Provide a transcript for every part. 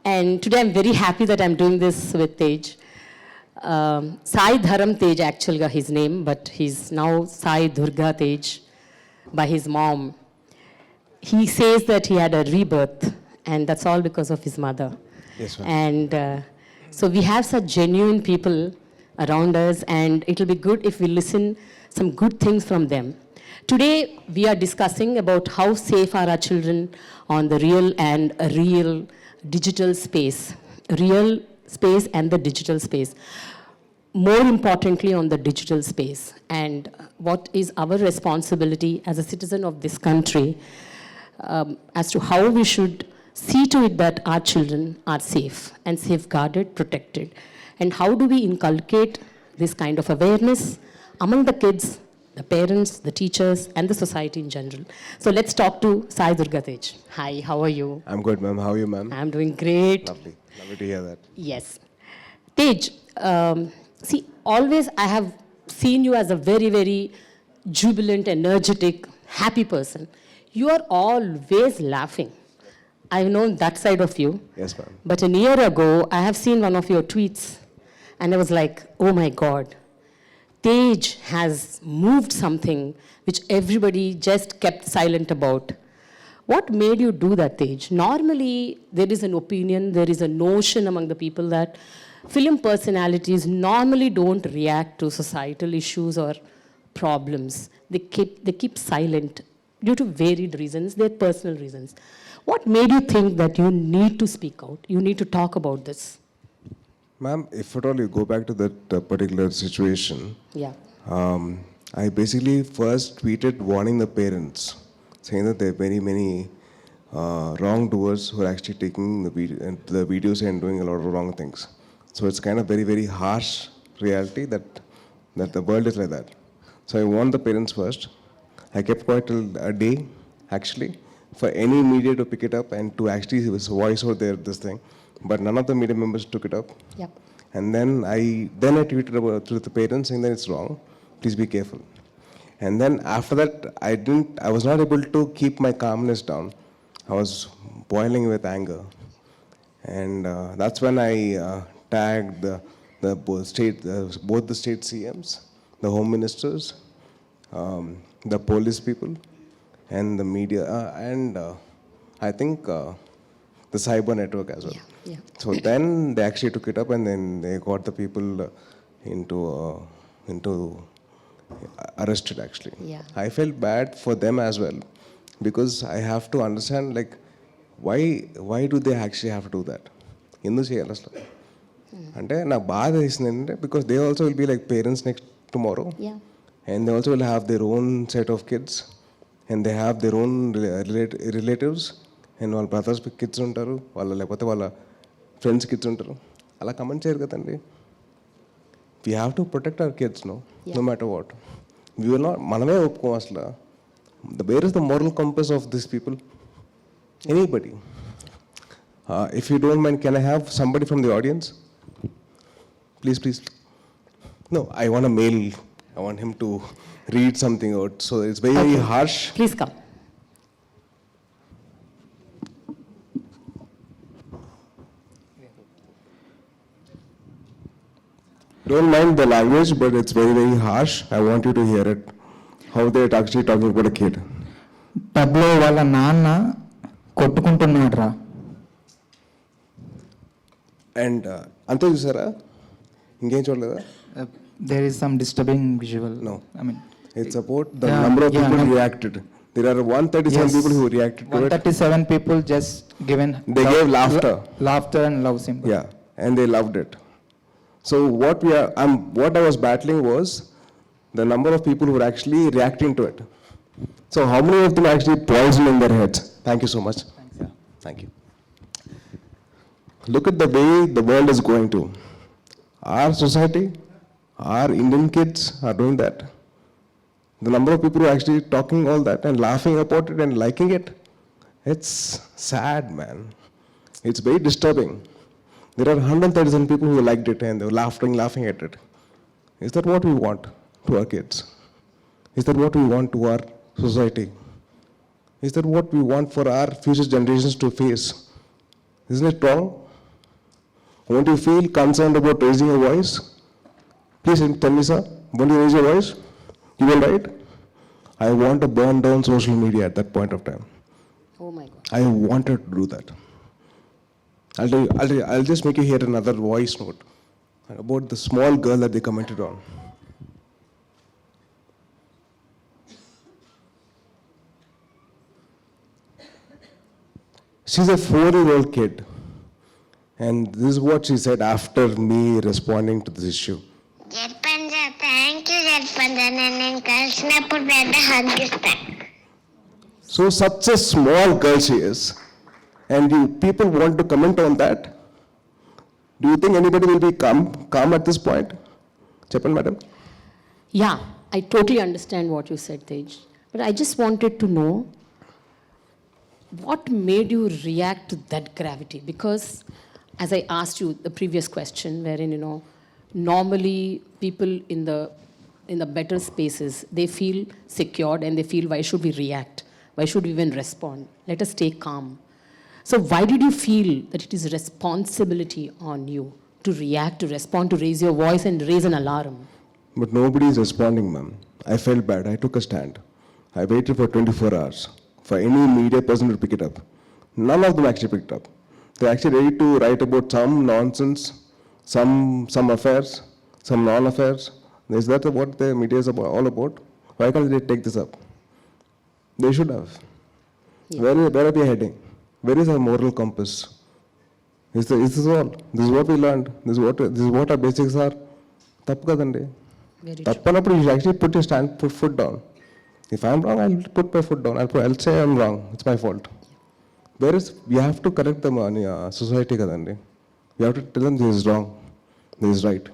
And today I'm very happy that I'm doing this with Tej. Sai Dharam Tej, actually his name, but he's now Sai Durgha Tej by his mom. He says that he had a rebirth, and that's all because of his mother. Yes, ma'am. And so we have such genuine people around us, and it'll be good if we listen some good things from them. Today, we are discussing about how safe are our children on the real and real digital space. Real space and the digital space. More importantly, on the digital space. And what is our responsibility as a citizen of this country as to how we should see to it that our children are safe and safeguarded, protected. And how do we inculcate this kind of awareness among the kids, the parents, the teachers, and the society in general. So let's talk to Sai Durgha Tej. Hi, how are you? I'm good, ma'am. How are you, ma'am? I'm doing great. Lovely. Lovely to hear that. Yes. Tej, see, always I have seen you as a very, very jubilant, energetic, happy person. You are always laughing. I've known that side of you. Yes, ma'am. But a year ago, I have seen one of your tweets, and I was like, oh my God, Tej has moved something which everybody just kept silent about. What made you do that, Tej? Normally, there is an opinion, there is a notion among the people that film personalities normally don't react to societal issues or problems. They keep silent due to varied reasons, their personal reasons. What made you think that you need to speak out, you need to talk about this? Ma'am, if at all you go back to that particular situation, Yeah. I basically first tweeted warning the parents, saying that there are very many wrongdoers who are actually taking the videos and doing a lot of wrong things. So it's kind of very, very harsh reality that the world is like that. So I warned the parents first. I kept quiet till a day, actually, for any media to pick it up and to actually voice out this thing. But none of the media members took it up. Yep. And then I tweeted about to the parents saying that it's wrong. Please be careful. And then after that, I was not able to keep my calmness down. I was boiling with anger. And that's when I tagged both the state CMs, the home ministers, the police people, and the media, and I think the cyber network as well. Yeah, yeah. So then they actually took it up, and then they got the people into arrested actually. Yeah. I felt bad for them as well, because I have to understand, like, why do they actually have to do that? Endu cheyali asalu ante na baadha isindante, because they also will be like parents next tomorrow. Yeah. And they also will have their own set of kids, and they have their own relatives, and వాళ్ళ brothers kids ఉంటారు, లేకపోతే వాళ్ళ friends kids ఉంటారు. అలా comment చేయరు కదండి. We have to protect our kids, no matter what. We will not, మనమే ఒప్పుకోం అసలు. Where is the moral compass of this people? Anybody. If you don't mind, can I have somebody from the audience? Please. No, I want a mail. I want him to read something out. So it's very, very harsh. Please come. Don't mind the language, but it's very, very harsh. I want you to hear it. How they're actually talking about a kid. పబ్లో వాళ్ళ నాన్న కొట్టుకుంటున్నాడు రా. And అంతే చూసారా? ఇంకేం చూడలేదా? There is some disturbing visual. No. I mean, It's about the number of people who reacted. There are 137 people who reacted to it. 137 people just given. They gave laughter. Laughter and love symbol. Yeah, and they loved it. So what I was battling was the number of people who were actually reacting to it. So how many of them actually poisoned in their heads? Thank you so much. Thanks. Yeah, thank you. Look at the way the world is going to. Our society, our Indian kids are doing that. The number of people who are actually talking all that and laughing about it and liking it, it's sad, man. It's very disturbing. There are 137 people who liked it and they were laughing at it. Is that what we want to our kids? Is that what we want to our society? Is that what we want for our future generations to face? Isn't it wrong? Won't you feel concerned about raising your voice? Please tell me, sir, won't you raise your voice? You will, right? I want to burn down social media at that point of time. Oh my God. I wanted to do that. I'll just make you hear another voice note about the small girl that they commented on. She's a 4-year-old kid. And this is what she said after me responding to this issue. జడ్పంజా thank you జడ్పంజా నేను కలిసినప్పుడు పెద్ద hug ఇస్తా. So such a small girl she is. And you people want to comment on that? Do you think anybody will be calm at this point? Chappan, madam? Yeah, I totally understand what you said, Tej. But I just wanted to know what made you react to that gravity? Because as I asked you the previous question, wherein, normally people in the better spaces, they feel secured and they feel, why should we react? Why should we even respond? Let us stay calm. So why did you feel that it is a responsibility on you to react, to respond, to raise your voice and raise an alarm? But nobody is responding, ma'am. I felt bad. I took a stand. I waited for 24 hours for any media person to pick it up. None of them actually picked up. They're actually ready to write about some nonsense, some affairs, some non-affairs. Is that what the media is all about? Why can't they take this up? They should have. Yeah. Where are we heading? Where is our moral compass? Is this all? This is what we learned. This is what our basics are. Tappu kadandi. Very true. Tappanappudu you should actually put foot down. If I'm wrong, I'll put my foot down. I'll say I'm wrong. It's my fault. Whereas we have to correct the society kadandi. We have to tell them this is wrong, this is right.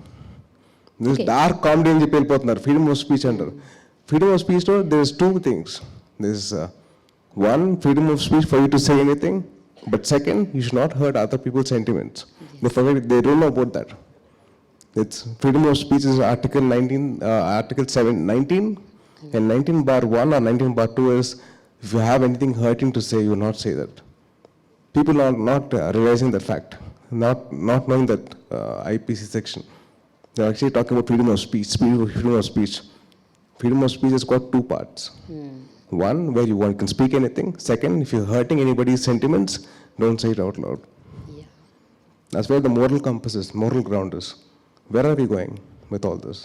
This Okay. dark comedy in the freedom of speech under. Freedom of speech, there's two things. There's one, freedom of speech for you to say anything. But second, you should not hurt other people's sentiments. They don't know about that. It's freedom of speech is Article 19, Article 19, and 19(1) or 19(2) is if you have anything hurting to say, you will not say that. People are not realizing that fact, not knowing that IPC section. They're actually talking about freedom of speech, freedom of speech. Freedom of speech has got two parts. One, where you can speak anything. Second, if you're hurting anybody's sentiments, don't say it out loud. Yeah. That's where the moral compass is, moral ground is. Where are we going with all this?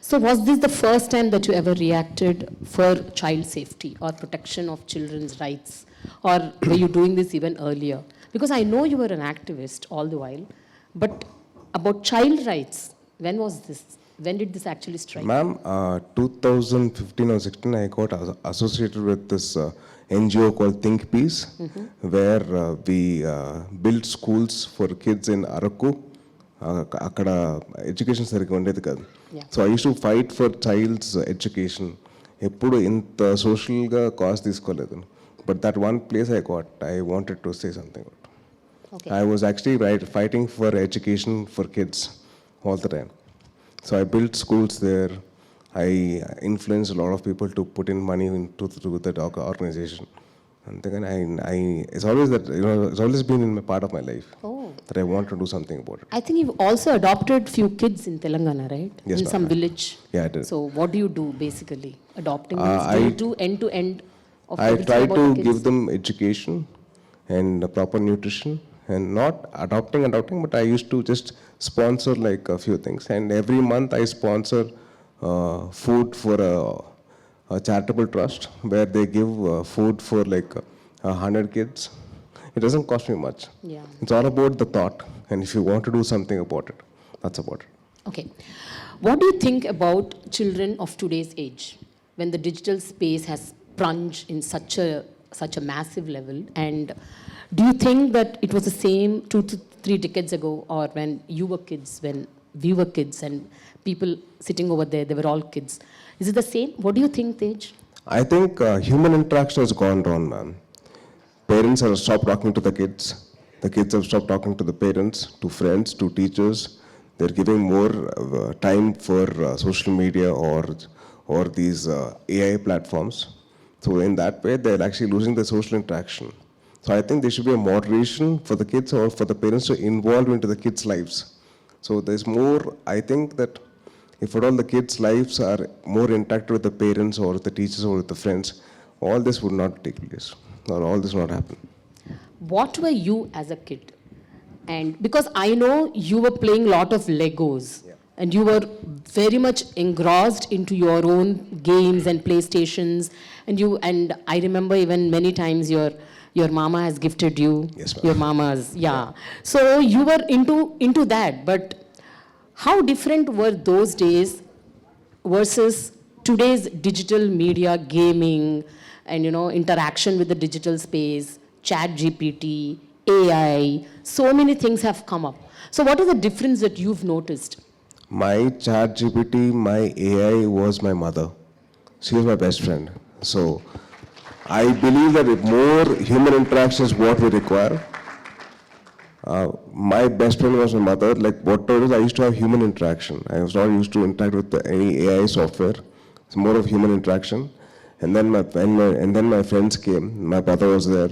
So was this the first time that you ever reacted for child safety or protection of children's rights? Or were you doing this even earlier? Because I know you were an activist all the while, but about child rights, when was this? When did this actually strike? Ma'am, 2015 or 16, I got associated with this NGO called Think Peace, where we built schools for kids in Araku. అక్కడ education సరిగ్గా ఉండేది కాదు. So I use to fight for child's education. ఎప్పుడు ఇంత సోషల్గా కాస్ట్ తీసుకోలేదు. But that one place I wanted to say something. I was actually fighting for education for kids all the time. So I built schools there. I influenced a lot of people to put in money into that organization. And then it's always that, it's always been in my part of my life that I want to do something about it. I think you've also adopted few kids in Telangana, right? Yes, in some ma'am. village. Yeah, I did. So what do you do basically? Adopting means do you do end-to-end of I everything try about to the kids? give them education and proper nutrition, and not adopting, but I used to just sponsor like a few things. And every month I sponsor food for a charitable trust where they give food for like 100 kids. It doesn't cost me much. Yeah. It's all about the thought, and if you want to do something about it, that's about it. Okay. What do you think about children of today's age when the digital space has plunged in such a massive level? And do you think that it was the same 2 to 3 decades ago, or when you were kids, when we were kids, and people sitting over there, they were all kids? Is it the same? What do you think, Tej? I think human interaction has gone down, ma'am. Parents have stopped talking to the kids have stopped talking to the parents, to friends, to teachers. They're giving more time for social media or these AI platforms. So in that way, they're actually losing the social interaction. So I think there should be a moderation for the kids or for the parents to involve into the kids' lives. So there's more, I think that if at all the kids' lives are more interactive with the parents or with the teachers or with the friends, all this would not take place or all this would not happen. What were you as a kid? And because I know you were playing a lot of Legos, and you were very much engrossed into your own games and PlayStations, and I remember even many times your mama has gifted you, Yes, ma'am. your mamas, yeah. So you were into that, but how different were those days versus today's digital media, gaming, and interaction with the digital space, chat GPT, AI, so many things have come up. So what is the difference that you've noticed? My chat GPT, my AI was my mother. She was my best friend. So I believe that if more human interaction is what we require. My best friend was my mother. Like whatever it is, I used to have human interaction. I was not used to interact with any AI software. It's more of human interaction. And then my friends came. My brother was there,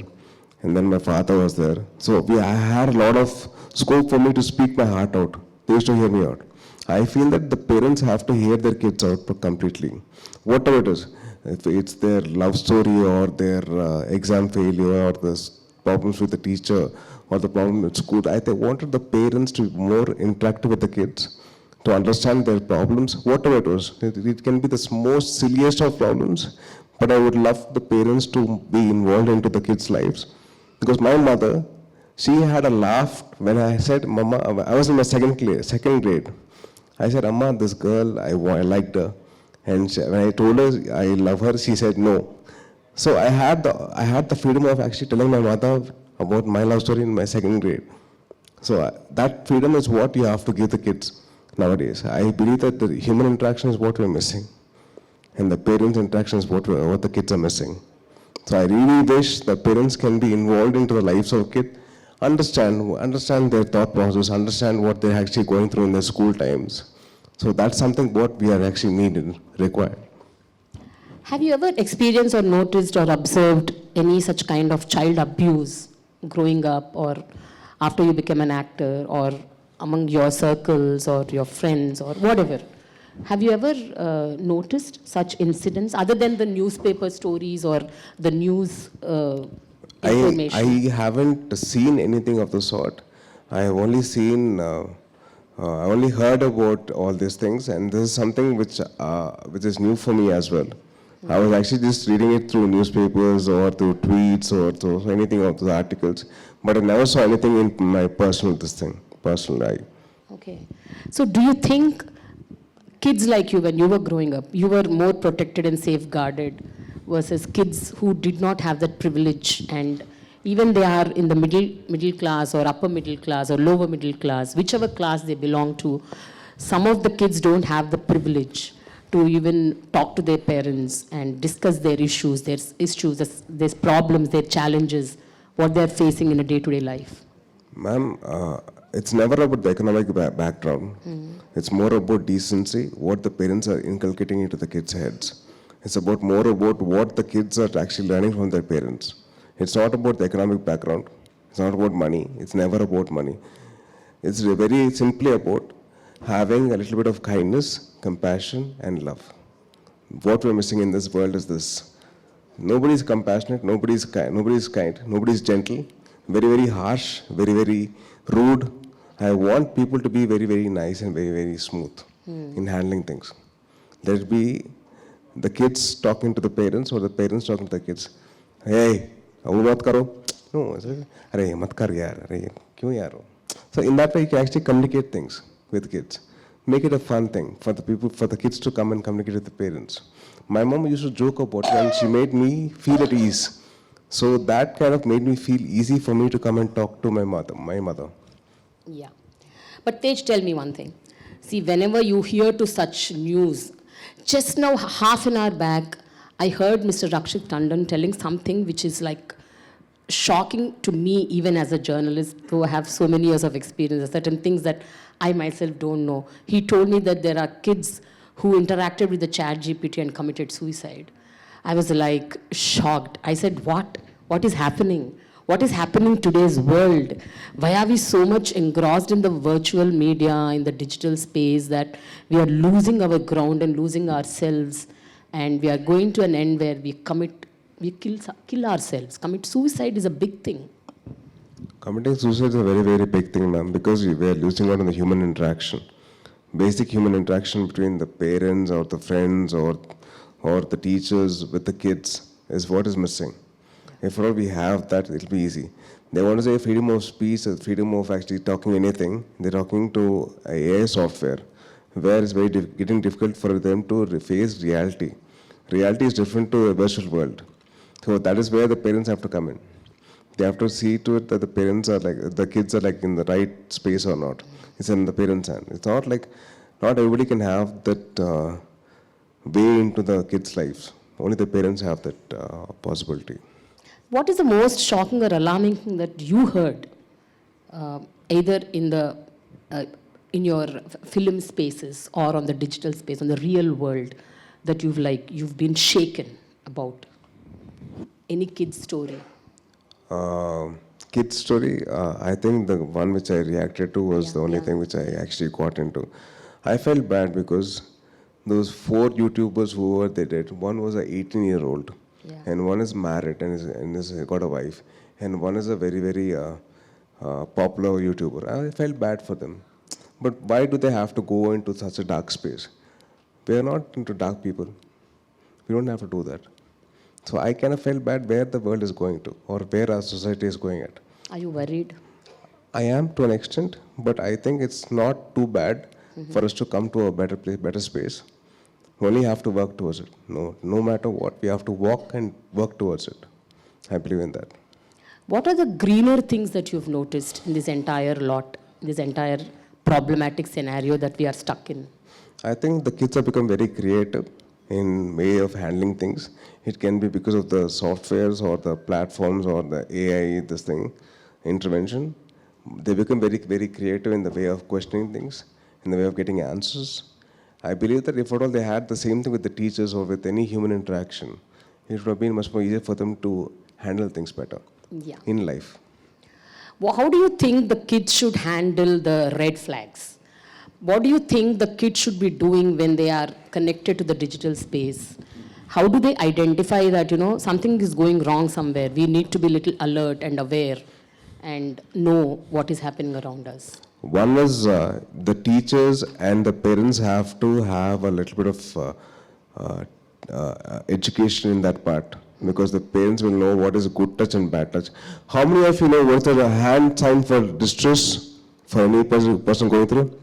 and then my father was there. So I had a lot of scope for me to speak my heart out. They used to hear me out. I feel that the parents have to hear their kids out completely, whatever it is. If it's their love story or their exam failure or the problems with the teacher or the problem at school, I wanted the parents to be more interactive with the kids, to understand their problems, whatever it was. It can be the most silliest of problems, but I would love the parents to be involved into the kids' lives. Because my mother, she had a laugh when I said, Mama, I was in my second grade. I said, Amma, this girl, I liked her. And when I told her I love her, she said no. So I had the freedom of actually telling my mother about my love story in my second grade. So that freedom is what you have to give the kids nowadays. I believe that the human interaction is what we're missing, and the parents' interaction is what the kids are missing. So I really wish the parents can be involved into the lives of kids, understand their thought process, understand what they're actually going through in their school times. So that's something what we are actually required. Have you ever experienced or noticed or observed any such kind of child abuse growing up, or after you became an actor, or among your circles or your friends or whatever? Have you ever noticed such incidents other than the newspaper stories or the news information? I haven't seen anything of the sort. I have only seen, I only heard about all these things, and this is something which is new for me as well. I was actually just reading it through newspapers or through tweets or through anything of the articles, but I never saw anything in my personal life. Okay. So do you think kids like you, when you were growing up, you were more protected and safeguarded versus kids who did not have that privilege, and even they are in the middle class or upper middle class or lower middle class, whichever class they belong to, some of the kids don't have the privilege to even talk to their parents and discuss their issues, their problems, their challenges, what they're facing in a day-to-day life? Ma'am, it's never about the economic background. It's more about decency, what the parents are inculcating into the kids' heads. It's more about what the kids are actually learning from their parents. It's not about the economic background. It's not about money. It's never about money. It's very simply about having a little bit of kindness, compassion, and love. What we're missing in this world is this. Nobody's compassionate, nobody's kind, nobody's gentle, very, very harsh, very, very rude. I want people to be very, very nice and very, very smooth in handling things. Let it be the kids talking to the parents or the parents talking to the kids. Hey, wo mat karo. No, arey mat kar yaar, arey kyun yaar. So in that way you can actually communicate things with kids. Make it a fun thing for the kids to come and communicate with the parents. My mom used to joke about it, and she made me feel at ease. So that kind of made me feel easy for me to come and talk to my mother. Yeah. But Tej, tell me one thing. See, whenever you hear to such news, just now half an hour back, I heard Mr. Rakshit Tandon telling something which is like shocking to me, even as a journalist, who have so many years of experience, certain things that I myself don't know. He told me that there are kids who interacted with the chat GPT and committed suicide. I was like shocked. I said, what? What is happening? what is happening in today's world? Why are we so much engrossed in the virtual media, in the digital space, that we are losing our ground and losing ourselves, and we are going to an end where we kill ourselves. Commit suicide is a big thing. Committing suicide is a very, very big thing, ma'am, because we are losing out on the human interaction. Basic human interaction between the parents or the friends or the teachers with the kids is what is missing. If all we have that, it'll be easy. They want to say freedom of speech, freedom of actually talking anything. They're talking to a AI software, where it's getting difficult for them to face reality. Reality is different to a virtual world. So that is where the parents have to come in. They have to see to it that the parents are the kids are in the right space or not. It's in the parents' hand. It's not like, not everybody can have that way into the kids' lives. Only the parents have that possibility. What is the most shocking or alarming thing that you heard, either in your film spaces or on the digital space, on the real world, that you've been shaken about? Any kid's story? Kids story, I think the one which I reacted to was the only thing which I actually got into. I felt bad because those 4 YouTubers who were they did, one was an 18-year-old, and one is married and is got a wife, and one is a very, very popular YouTuber. I felt bad for them. But why do they have to go into such a dark space? We are not into dark people. We don't have to do that. So I kind of felt bad where the world is going to, or where our society is going at. Are you worried? I am to an extent, but I think it's not too bad for us to come to a better place, better space. We only have to work towards it. No matter what, we have to walk and work towards it. I believe in that. What are the greener things that you've noticed in this entire problematic scenario that we are stuck in? I think the kids have become very creative in way of handling things. It can be because of the softwares or the platforms or the AI, intervention. They become very, very creative in the way of questioning things, in the way of getting answers. I believe that if at all they had the same thing with the teachers or with any human interaction, it would have been much more easier for them to handle things better in life. Well, how do you think the kids should handle the red flags? What do you think the kids should be doing when they are connected to the digital space? How do they identify that, something is going wrong somewhere? We need to be a little alert and aware and know what is happening around us. One is the teachers and the parents have to have a little bit of education in that part, because the parents will know what is good touch and bad touch. How many of you know what's a hand sign for distress for any person going through?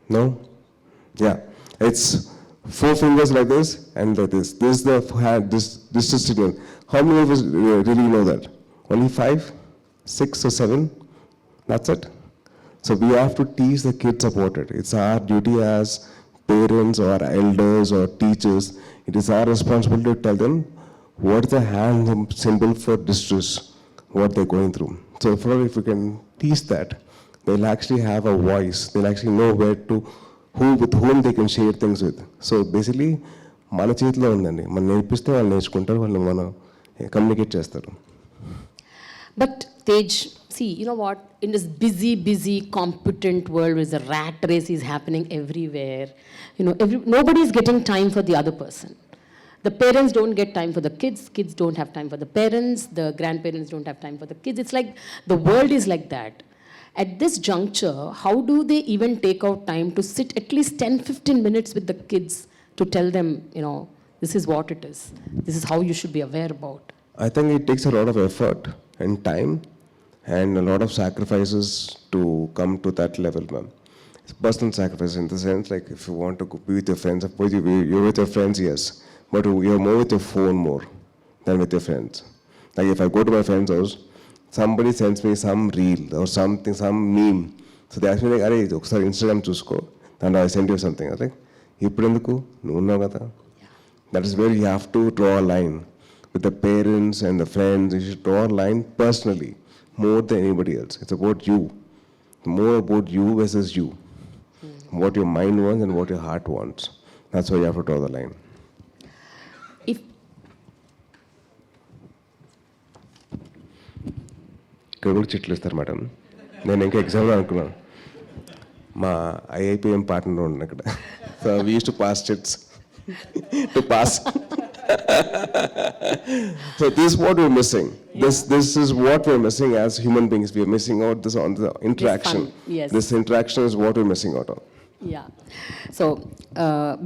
No? Yeah. It's 4 fingers like this and like this. This is the hand, this is signal. How many of us really know that? Only 5, 6 or 7? That's it. So we have to teach the kids about it. It's our duty as parents or elders or teachers. It is our responsibility to tell them what is the hand symbol for distress, what they're going through. So if we can teach that, they'll actually have a voice. They'll actually know with whom they can share things with. So basically, మన చేతిలో ఉందండి. మనం నేర్పిస్తే వాళ్ళు నేర్చుకుంటారు, వాళ్ళు మనం communicate చేస్తారు. But Tej, see, you know what? In this busy, competent world where the rat race is happening everywhere, nobody is getting time for the other person. The parents don't get time for the kids don't have time for the parents, the grandparents don't have time for the kids. It's like the world is like that. At this juncture, how do they even take out time to sit at least 10-15 minutes with the kids to tell them, this is what it is. This is how you should be aware about. I think it takes a lot of effort and time and a lot of sacrifices to come to that level, ma'am. It's personal sacrifice in the sense, like if you want to be with your friends, you're with your friends, yes, but you're more with your phone more than with your friends. Like if I go to my friend's house, somebody sends me some reel or something, some meme. So they ask me like, "Arey, okasari Instagram chusko," and I send you something. I was like, "Ippudenduku? Nuvu unnavu kada." That is where you have to draw a line. With the parents and the friends, you should draw a line personally, more than anybody else. It's about you. More about you versus you. What your mind wants and what your heart wants. That's why you have to draw the line. ఇక్కడ కూడా చిట్లు ఇస్తారు madam. నేను ఇంకా ఎగ్జామ్లో అనుకున్నాను, మా ఐఐపిఎం partner ఉన్నాను అక్కడ. So we use to pass chits to pass. So this is what we're missing. This is what we're missing as human beings. We're missing out this on the interaction. Yes. This interaction is what we're missing out on. Yeah. So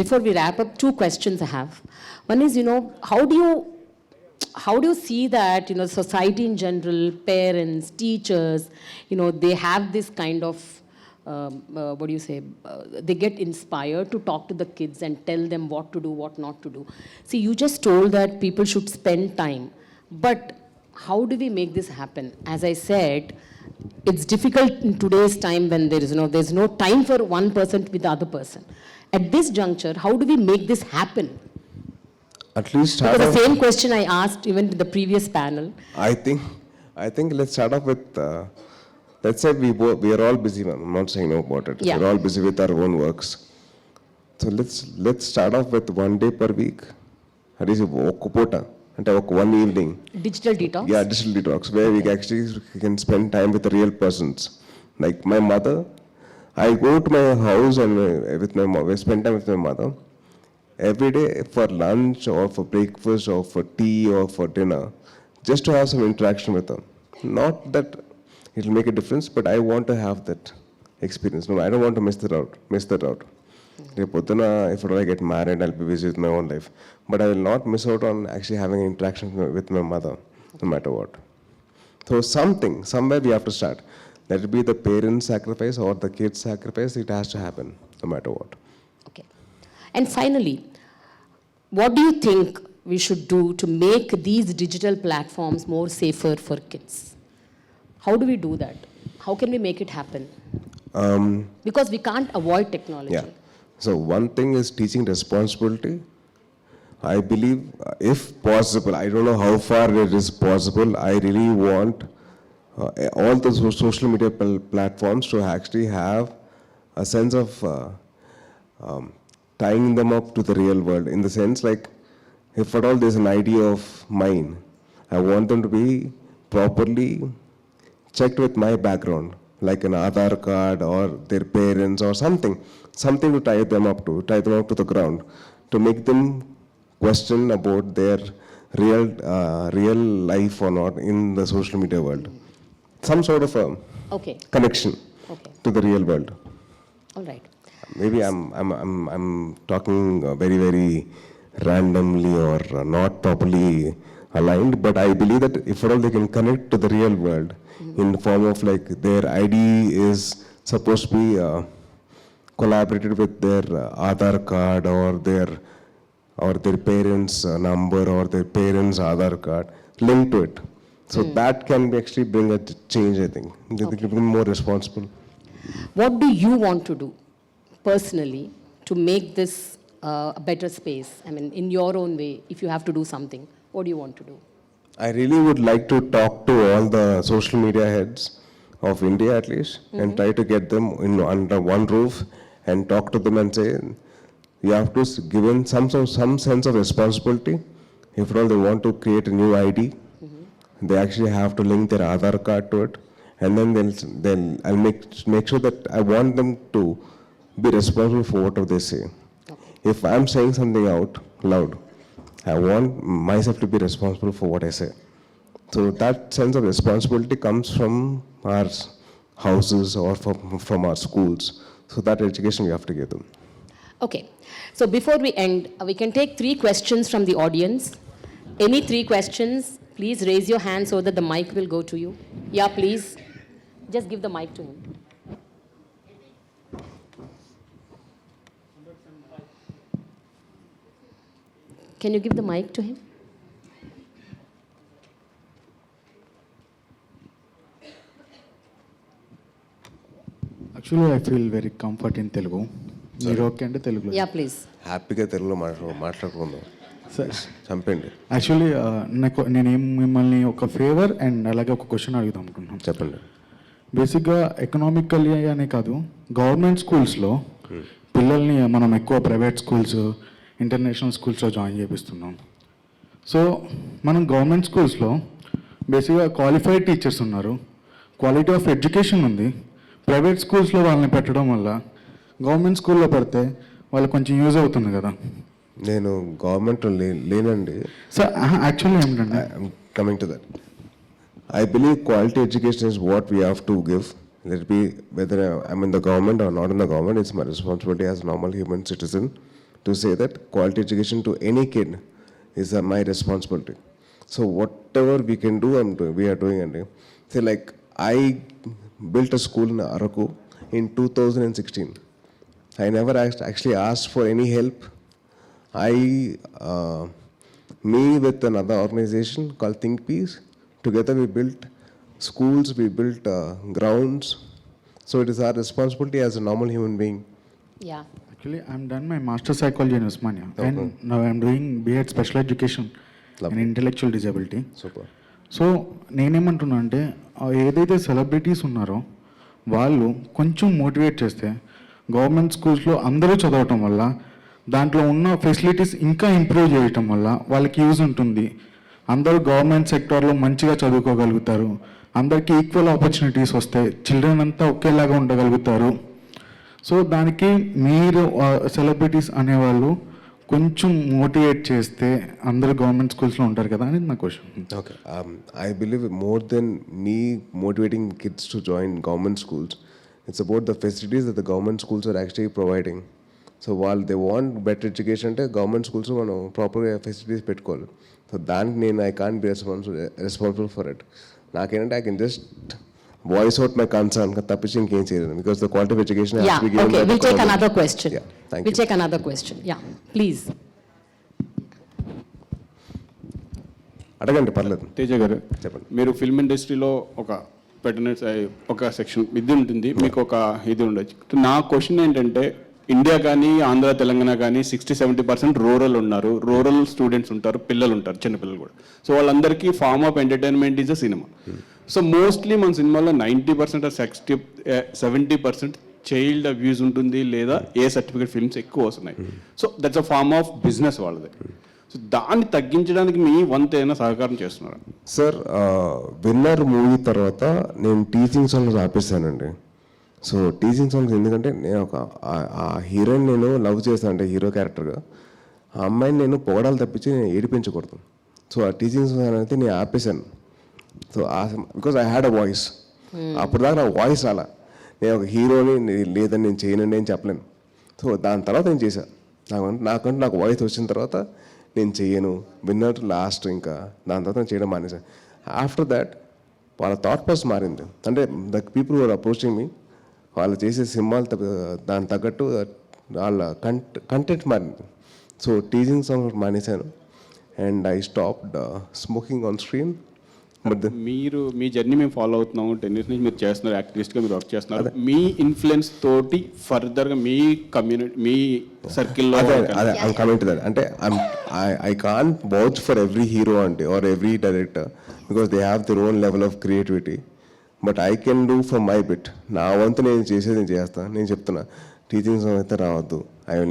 before we wrap up, two questions I have. One is, how do you see that, society in general, parents, teachers, they have this kind of, what do you say, they get inspired to talk to the kids and tell them what to do, what not to do. See, you just told that people should spend time, but how do we make this happen? As I said, it's difficult in today's time when there's no time for one person with the other person. At this juncture, how do we make this happen? At least start Because off, the same question I asked even to the previous panel. I think let's start off with, let's say we are all busy, ma'am. I'm not saying no about it. Yeah. We're all busy with our own works. So let's start off with 1 day per week. That is one evening. Digital detox? Yeah, digital detox, where we actually can spend time with the real persons. Like my mother, I go to my house and we spend time with my mother. Every day for lunch or for breakfast or for tea or for dinner, just to have some interaction with her. Not that it'll make a difference, but I want to have that experience. No, I don't want to miss that out. If I get married, I'll be busy with my own life. But I will not miss out on actually having an interaction with my mother, no matter what. So somewhere we have to start. Let it be the parent's sacrifice or the kid's sacrifice, it has to happen, no matter what. Okay. And finally, what do you think we should do to make these digital platforms more safer for kids? How do we do that? How can we make it happen? Because we can't avoid technology. Yeah. So one thing is teaching responsibility. I believe, if possible, I don't know how far it is possible, I really want all the social media platforms to actually have a sense of tying them up to the real world. In the sense, like, if at all there's an idea of mine, I want them to be properly checked with my background, like an Aadhaar card or their parents or something to tie them up to the ground, to make them question about their real life or not in the social media world. Some sort of a connection to the real world. All right. Maybe I'm talking very, very randomly or not properly aligned, but I believe that if at all they can connect to the real world in the form of like their ID is supposed to be collaborated with their Aadhaar card or their parents' number or their parents' Aadhaar card, linked to it. So that can actually bring a change, I think. They can become more responsible. What do you want to do personally to make this a better space? I mean, in your own way, if you have to do something, what do you want to do? I really would like to talk to all the social media heads of India at least, and try to get them under one roof and talk to them and say, you have to give in some sense of responsibility. If at all they want to create a new ID, they actually have to link their Aadhaar card to it, and then I'll make sure that I want them to be responsible for whatever they say. If I'm saying something out loud, I want myself to be responsible for what I say. So that sense of responsibility comes from our houses or from our schools. So that education we have to give them. Okay. So before we end, we can take 3 questions from the audience. Any 3 questions, please raise your hand so that the mic will go to you. Yeah, please. Just give the mic to him. Can you give the mic to him? Actually, I feel very comfort in Telugu. మీరు okay అంటే తెలుగులో. Yeah, please. హ్యాపీగా తెలుగులో మాట్లాడుకుందాం. చంపండి. Actually నేనేం మిమ్మల్ని ఒక ఫేవర్ అండ్ అలాగే ఒక క్వశ్చన్ అడుగుదాం అనుకుంటున్నాను. చెప్పండి. బేసిక్గా ఎకనామికల్లీ అనే కాదు, గవర్నమెంట్ స్కూల్స్లో పిల్లల్ని మనం ఎక్కువ ప్రైవేట్ స్కూల్స్, ఇంటర్నేషనల్ స్కూల్స్లో జాయిన్ చేపిస్తున్నాం. సో మనం గవర్నమెంట్ స్కూల్స్లో బేసిక్గా క్వాలిఫైడ్ టీచర్స్ ఉన్నారు, క్వాలిటీ ఆఫ్ ఎడ్యుకేషన్ ఉంది. ప్రైవేట్ స్కూల్స్లో వాళ్ళని పెట్టడం వల్ల గవర్నమెంట్ స్కూల్లో పెడితే వాళ్ళకి కొంచెం యూజ్ అవుతుంది కదా. నేను గవర్నమెంట్లో లేనండి. సార్ యాక్చువల్లీ ఏమిటంటే I'm coming to that. I believe quality education is what we have to give. Let it be whether I'm in the government or not in the government, it's my responsibility as a normal human citizen to say that quality education to any kid is my responsibility. So whatever we can do, we are doing. And say like I built a school in Araku in 2016. I never actually asked for any help. Me with another organization called Think Peace, together we built schools, we built grounds. So it is our responsibility as a normal human being. Yeah. Actually I'm done my master psychology in Osmania and now I'm doing B Ed special education in intellectual disability. Super. So నేనేమంటున్నా అంటే ఏదైతే celebrities ఉన్నారో వాళ్ళు కొంచెం motivate చేస్తే government స్కూల్స్లో అందరూ చదవటం వల్ల దాంట్లో ఉన్న ఫెసిలిటీస్ ఇంకా ఇంప్రూవ్ చేయటం వల్ల వాళ్ళకి యూజ్ ఉంటుంది. అందరూ గవర్నమెంట్ సెక్టార్లో మంచిగా చదువుకోగలుగుతారు, అందరికీ ఈక్వల్ ఆపర్చునిటీస్ వస్తాయి, చిల్డ్రన్ అంతా ఒకేలాగా ఉండగలుగుతారు. సో దానికి మీరు సెలబ్రిటీస్ అనేవాళ్ళు కొంచెం మోటివేట్ చేస్తే అందరూ గవర్నమెంట్ స్కూల్స్లో ఉంటారు కదా అనేది నా question. Okay. I believe more than me motivating kids to join government schools, it's about the facilities that the government schools are actually providing. So while they want better education, అంటే government schools మనం ప్రాపర్గా facilities పెట్టుకోవాలి. So దానికి నేను I can't be responsible for it. నాకేంటంటే I can just voice out my concern తప్పించి ఇంకేం చేయలేదు. Because the quality of education Yeah, okay, we'll take another question. Yeah, thank We'll you. take another question. Yeah, please. అడగండి, పర్లేదు. తేజ గారు, చెప్పండి. మీరు film ఇండస్ట్రీలో ఒక పెట్టిన ఒక సెక్షన్ ఇది ఉంటుంది, మీకు ఒక ఇది ఉండొచ్చు. నా క్వశ్చన్ ఏంటంటే, ఇండియా కానీ ఆంధ్ర తెలంగాణ కానీ 60-70% రూరల్ ఉన్నారు, రూరల్ స్టూడెంట్స్ ఉంటారు, పిల్లలు ఉంటారు, చిన్నపిల్లలు కూడా. సో వాళ్ళందరికీ form of entertainment is a cinema. So mostly మన సినిమాలో 90% 70% చైల్డ్ అబ్యూస్ ఉంటుంది, లేదా ఏ సర్టిఫికేట్ ఫిల్మ్స్ ఎక్కువ వస్తున్నాయి. So that's a form of business వాళ్ళది. సో దాన్ని తగ్గించడానికి మీ వంతు ఏమైనా సహకారం చేస్తున్నారా? సార్, విన్నర్ మూవీ తర్వాత నేను టీచింగ్ సాంగ్స్ ఆపేసానండి. సో టీచింగ్ సాంగ్స్ ఎందుకంటే నేను ఆ హీరోయిన్ నేను లవ్ చేస్తాను, అంటే హీరో క్యారెక్టర్గా ఆ అమ్మాయిని నేను పొగడాలి తప్పించి నేను ఏడిపించకూడదు. సో ఆ టీచింగ్ సాంగ్స్ అనేది నేను ఆపేశాను. So because I had a voice. అప్పుడు దాకా నా వాయిస్ రాలా. నేను ఒక హీరోని లేదని నేను చేయనండి అని చెప్పలేను. సో దాని తర్వాత నేను చేశాను. నాకంటే నాకు వాయిస్ వచ్చిన తర్వాత నేను చెయ్యను, విన్నర్ లాస్ట్. ఇంకా దాని తర్వాత నేను చేయడం మానేశాను. ఆఫ్టర్ దాట్ వాళ్ళ థాట్ ప్రాసెస్ మారింది. అంటే the people are approaching me, వాళ్ళు చేసే సినిమాలు దానికి తగ్గట్టు వాళ్ళ కంటెంట్ మారింది. సో టీచింగ్ సాంగ్ మానేశాను and I stopped smoking on screen. మీరు మీ జర్నీ మేము ఫాలో అవుతున్నాము, 10 years నుంచి మీరు చేస్తున్నారు, యాక్టివిస్ట్గా మీరు వర్క్ చేస్తున్నారు. మీ ఇన్ఫ్లుయెన్స్ తోటి ఫర్దర్గా మీ కమ్యూనిటీ, మీ సర్కిల్లో I'm coming to that. అంటే I can't vouch for every hero అంటే or every director because they have their own level of creativity. But I can do for my bit. నా వంతు నేను చేసేది నేను చేస్తాను. నేను చెప్తున్నా, టీచింగ్ అయితే రావద్దు,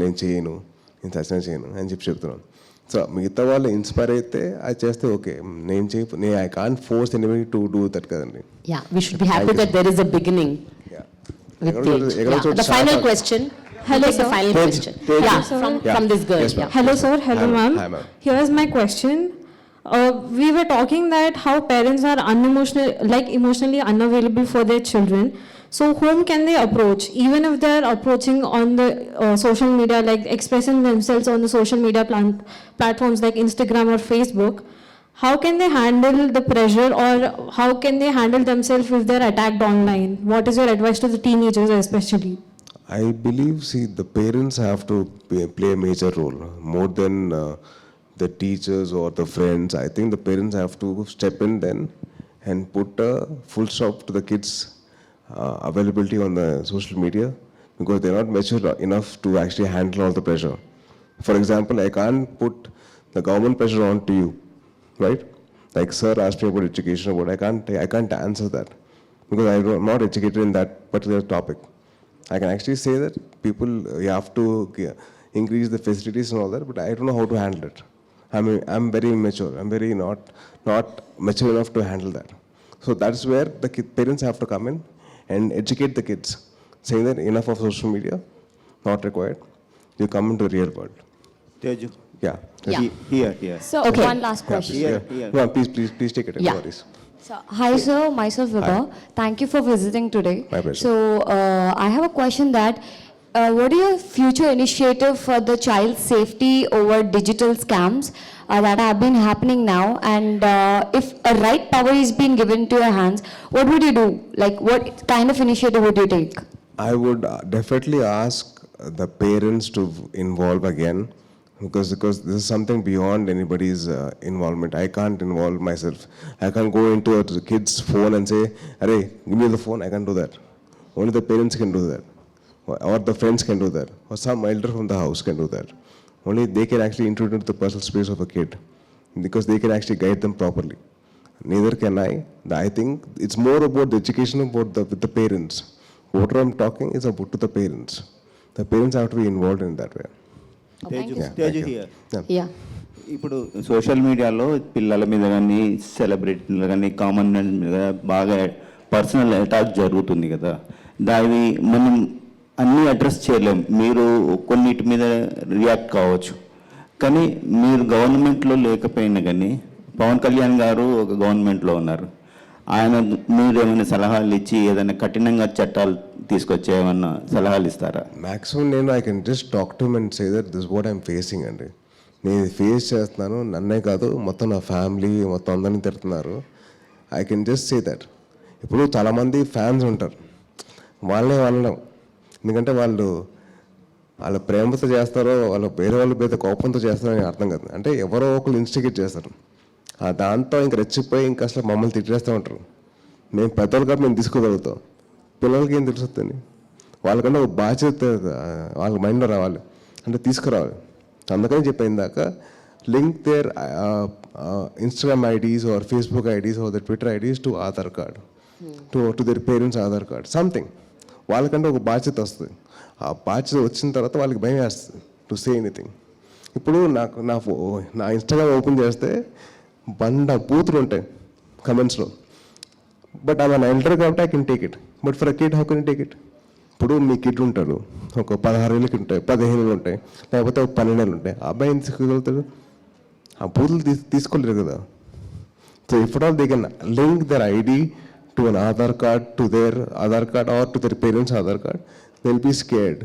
నేను చేయను, నేను సచిన చేయను అని చెప్తున్నాను. సో మిగతా వాళ్ళు ఇన్స్పైర్ అయితే అది చేస్తే ఓకే. నేను I can't force anybody to do that కదండి. Yeah, we should be happy that there is a beginning with Tej. Yeah. The final question. Hello, Take the sir. final question. Yeah, from this girl. Yes, ma'am. Yeah. Hello, sir. Hello, Hi, ma'am. hi, ma'am. Here's my question. We were talking that how parents are emotionally unavailable for their children. So whom can they approach? Even if they're approaching on the social media, like expressing themselves on the social media platforms like Instagram or Facebook, how can they handle the pressure, or how can they handle themselves if they're attacked online? What is your advice to the teenagers especially? I believe, the parents have to play a major role more than the teachers or the friends. I think the parents have to step in then and put a full stop to the kids' availability on the social media because they're not mature enough to actually handle all the pressure. For example, I can't put the government pressure onto you, right? Like sir asked me about education, but I can't answer that because I'm not educated in that particular topic. I can actually say that people, you have to increase the facilities and all that, but I don't know how to handle it. I'm very immature. I'm very not mature enough to handle that. So that's where the parents have to come in and educate the kids, saying that enough of social media, not required. You come into the real world. Teju. Yeah. Yeah. Here. So Okay. one last question. Here. No, please take it. Yeah. No worries. So, hi sir, myself Vibha. Thank you for visiting today. My pleasure. So I have a question that what is your future initiative for the child safety over digital scams that have been happening now? And if a right power is being given to your hands, what would you do? Like what kind of initiative would you take? I would definitely ask the parents to involve again, because this is something beyond anybody's involvement. I can't involve myself. I can't go into a kid's phone and say, "Arey, give me the phone." I can't do that. Only the parents can do that, or the friends can do that, or some elder from the house can do that. Only they can actually intrude into the personal space of a kid, because they can actually guide them properly. Neither can I. I think it's more about the education with the parents. What I'm talking is about to the parents. The parents have to be involved in that way. Teju, Yeah, Teju thank you. here. Yeah. ఇప్పుడు social మీడియాలో పిల్లల మీద కానీ సెలబ్రిటీలు కానీ common man మీద బాగా personal attack జరుగుతుంది కదా, దాన్ని మనం అన్నీ అడ్రస్ చేయలేం. మీరు కొన్నిటి మీద రియాక్ట్ కావచ్చు, కానీ మీరు గవర్నమెంట్లో లేకపోయినా కానీ పవన్ కళ్యాణ్ గారు ఒక గవర్నమెంట్లో ఉన్నారు. ఆయన మీరు ఏమైనా సలహాలు ఇచ్చి ఏదైనా కఠినంగా చట్టాలు తీసుకొచ్చే ఏమన్నా సలహాలు ఇస్తారా? మ్యాక్సిమం నేను I can just talk to and say that this what I'm facing అండి. నేను ఫేస్ చేస్తున్నాను, నన్నే కాదు మొత్తం నా ఫ్యామిలీ మొత్తం అందరినీ తిడుతున్నారు. I can just say that. ఇప్పుడు చాలామంది ఫ్యాన్స్ ఉంటారు, వాళ్ళే వాళ్ళం, ఎందుకంటే వాళ్ళ ప్రేమతో చేస్తారో వాళ్ళ వేరే వాళ్ళ మీద కోపంతో చేస్తారో అని అర్థం కాదు. అంటే ఎవరో ఒకరు ఇన్స్టిగేట్ చేస్తారు, దాంతో ఇంక రెచ్చిపోయి ఇంకా అసలు మమ్మల్ని తిట్టేస్తూ ఉంటారు. మేము పెద్దవాళ్ళుగా మేము తీసుకోగలుగుతాం, పిల్లలకి ఏం తెలుస్తుంది? వాళ్ళకంటే ఒక బాధ్యత వాళ్ళ మైండ్లో రావాలి, అంటే తీసుకురావాలి. అందుకని చెప్పాను ఇందాక, link their Instagram IDs or Facebook IDs or the Twitter IDs to Aadhaar card, to their parents Aadhaar card, something. వాళ్ళకంటే ఒక బాధ్యత వస్తుంది. ఆ బాధ్యత వచ్చిన తర్వాత వాళ్ళకి భయం వేస్తుంది టు సే ఎనీథింగ్. ఇప్పుడు నాకు నా ఇన్స్టాగ్రామ్ ఓపెన్ చేస్తే బూతులు ఉంటాయి కమెంట్స్లో, బట్ ఆమె నా ఎల్డర్ కాబట్టి I can take it. But for a kid how can take it? ఇప్పుడు మీ కిడ్ ఉంటాడు, ఒక 16 ఏళ్ళకి ఉంటాయి, 15 ఏళ్ళు ఉంటాయి, లేకపోతే ఒక 12 ఏళ్ళు ఉంటాయి. ఆ అబ్బాయి ఏం తీసుకోగలుగుతాడు? ఆ బూతులు తీసుకోలేరు కదా. So if all they can link their ID to an Aadhaar card, to their Aadhaar card or to their parents Aadhaar card, they will be scared.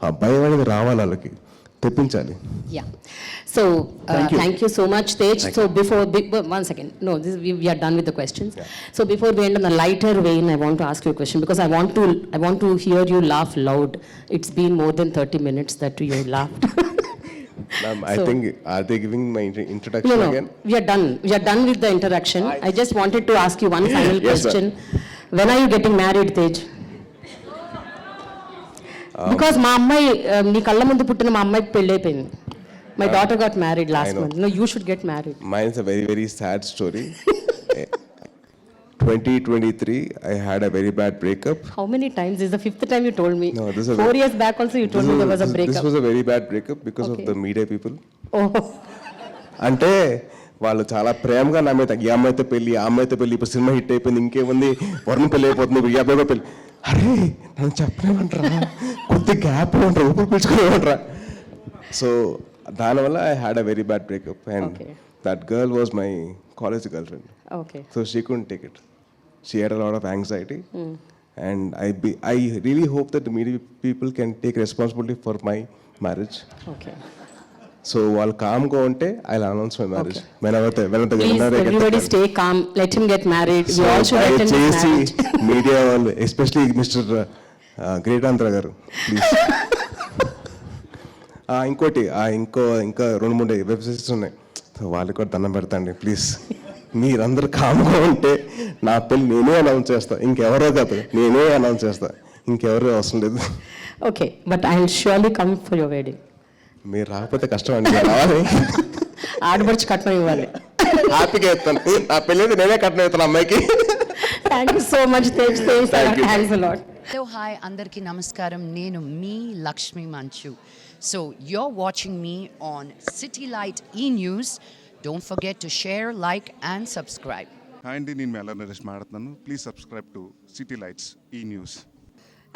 ఆ భయం అనేది రావాలి, వాళ్ళకి తెప్పించాలి. Yeah. So, thank you so much, Tej. So, one second. No, we are done with the questions. Yeah. So, before we end on a lighter vein, I want to ask you a question, because I want to hear you laugh loud. It's been more than 30 minutes that you laughed. Ma'am, I think, are they giving my introduction No, again? we are done. We are done with the interaction. I just wanted to ask you one final Yes, question. When are you getting married, Tej? Because మా అమ్మాయి నీ కళ్ళ ముందు పుట్టిన మా అమ్మాయికి పెళ్ళి అయిపోయింది. My daughter got married last month. No, you should get married. Mine is a very, very sad story. 2023, I had a very bad breakup. How many times? This is the 5th time you told me. No, this is 4 years back also you told me there was a breakup. This was a very bad breakup because Okay. of the media people. Oh. అంటే వాళ్ళు చాలా ప్రేమగా నా మీద, ఈ అమ్మాయితో పెళ్ళి, ఆ అమ్మాయితో పెళ్ళి, ఇప్పుడు సినిమా హిట్ అయిపోయింది, ఇంకేముంది, వరుణ్ పెళ్ళి అయిపోతుంది, ఇప్పుడు ఈ అబ్బాయితో పెళ్ళి. అరే నన్ను చెప్పలేమంటారా, కొద్ది గ్యాప్ ఉంటారా, ఊపిరి పీల్చుకోలేమంటారా. సో దానివల్ల I had a very bad breakup, and that girl was my college girl friend. Okay. So she couldn't take it. She had a lot of anxiety, and I really hope that the media people can take responsibility for my marriage. Okay. So while calm go unte, I'll announce my marriage. Whenever Please, everybody stay calm. Let him get married. We all should attend his marriage. Media, especially Mr. Great Andhra garu, please. ఇంకోటి ఇంకా 2-3 websites ఉన్నాయి, వాళ్ళకి కూడా దండం పెడతాండి please. మీరందరూ కామ్గా ఉంటే నా పెళ్ళి నేనే అనౌన్స్ చేస్తా, ఇంకెవరో కాదు, నేనే అనౌన్స్ చేస్తా, ఇంకెవరో అవసరం లేదు. Okay, but I will surely come for your wedding. మీరు రాకపోతే కష్టం అండి, రావాలి. ఆడపడుచు కట్నం ఇవ్వాలి. హ్యాపీగా ఇస్తాను, నా పెళ్ళి అయితే నేనే కట్నం ఇస్తాను అమ్మాయికి. Thank you so much, Tej. Thanks a lot. Hello, hi, andarki namaskaram. Nenu me Lakshmi Manchu. So you're watching me on Citylight E-News. Don't forget to share, like and subscribe. Hi అండి, నేను మెల్ల నరేష్ మాట్లాడుతున్నాను. Please subscribe to City Lights E news.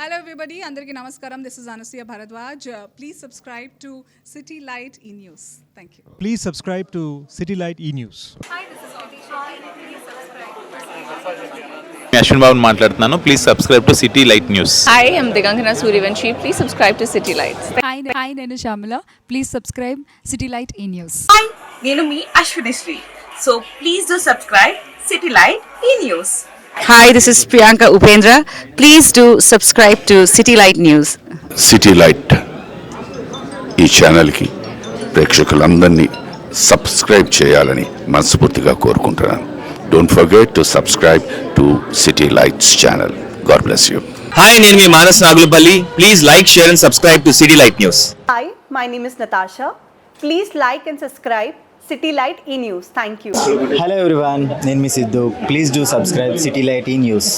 Hello everybody, Andarki Namaskaram. This is Anusuya Bharadwaj. Please subscribe to City Light E News. Thank you. Please subscribe to City Light E News. Hi, this is Katisha. Please subscribe to Ashwin Babu మాట్లాడుతున్నాను. Please subscribe to City Light News. Hi, I'm Digangana Suryavanshi. Please subscribe to City Lights. Hi, నేను Shamila. Please subscribe City Light E News. Hi, నేను మీ Ashwini Sri. So please do subscribe City Light E News. Hi, this is Priyanka Upendra. Please do subscribe to City Light News. City Light ఈ ఛానల్కి ప్రేక్షకులందరినీ subscribe చేయాలని మనస్ఫూర్తిగా కోరుకుంటున్నాను. Don't forget to subscribe to City Lights channel. God bless you. Hi, నేను మీ Manas Nagulapalli. Please like, share and subscribe to City Light News. Hi, my name is Natasha. Please like and subscribe City Light E News. Thank you. Hello everyone, నేను మీ Siddhu. Please do subscribe City Light E News.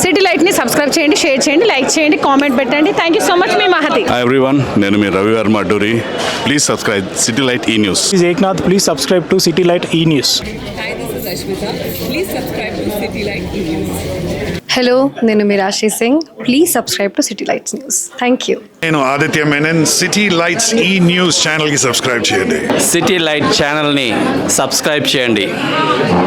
City Light ని subscribe చేయండి, share చేయండి, like చేయండి, comment పెట్టండి. Thank you so much. మీ Mahathi. Hi everyone, నేను మీ Ravi Varma Adduri. Please subscribe City Light E News. Eknath, please subscribe to City Light E News. Hi, this is Ashmita. Please subscribe to City Light E News. Hello, నేను Meerashi Singh. Please subscribe to City Lights News. Thank you. నేను Aditya Menon. City Lights E News ఛానల్కి subscribe చేయండి. City Light ఛానల్ని subscribe చేయండి.